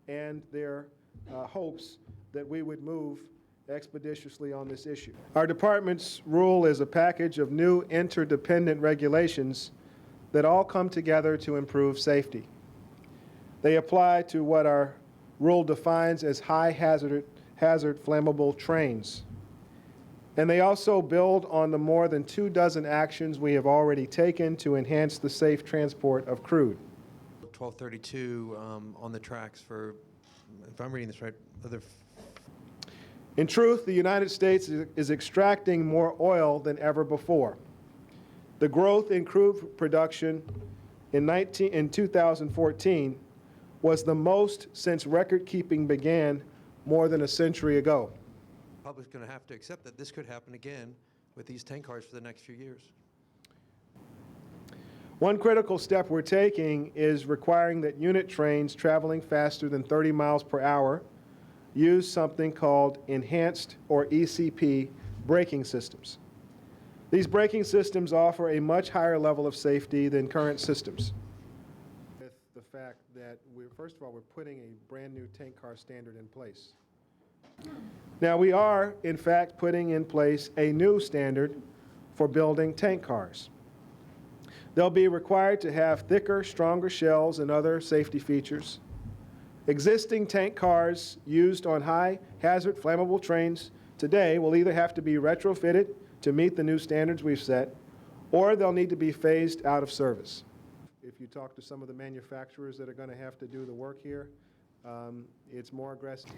and their hopes that we would move expeditiously on this issue. Our department's rule is a package of new interdependent regulations that all come together to improve safety. They apply to what our rule defines as high hazard flammable trains. And they also build on the more than 24 actions we have already taken to enhance the safe transport of crude. 1232 on the tracks for, if I'm reading this right, In truth, the United States is extracting more oil than ever before. The growth in crude production in 2014 was the most since record-keeping began more than a century ago. The public's going to have to accept that this could happen again with these tank cars for the next few years. One critical step we're taking is requiring that unit trains traveling faster than 30 miles per hour use something called enhanced, or ECP, braking systems. These braking systems offer a much higher level of safety than current systems. With the fact that first of all, we're putting a brand new tank car standard in place. Now, we are, in fact, putting in place a new standard for building tank cars. They'll be required to have thicker, stronger shells and other safety features. Existing tank cars used on high hazard flammable trains today will either have to be retrofitted to meet the new standards we've set, or they'll need to be phased out of service. If you talk to some of the manufacturers that are going to have to do the work here, it's more aggressive.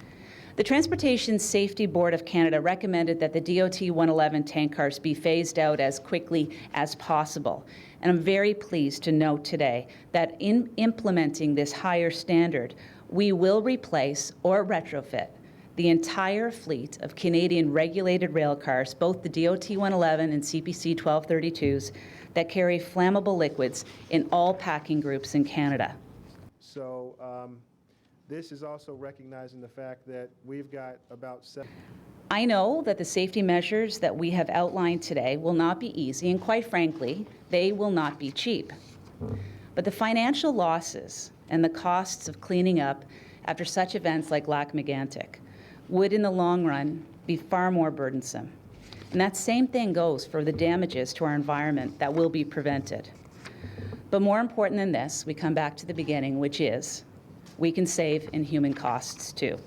The Transportation Safety Board of Canada recommended that the DOT 111 tank cars be phased out as quickly as possible. And I'm very pleased to note today that in implementing this higher standard, we will replace or retrofit the entire fleet of Canadian regulated rail cars, both the DOT 111 and CPC 1232s, that carry flammable liquids in all packing groups in Canada. So this is also recognizing the fact that we've got about 7. I know that the safety measures that we have outlined today will not be easy, and quite frankly, they will not be cheap. But the financial losses and the costs of cleaning up after such events like Lac-Megantic would, in the long run, be far more burdensome. And that same thing goes for the damages to our environment that will be prevented. But more important than this, we come back to the beginning, which is we can save in human costs too.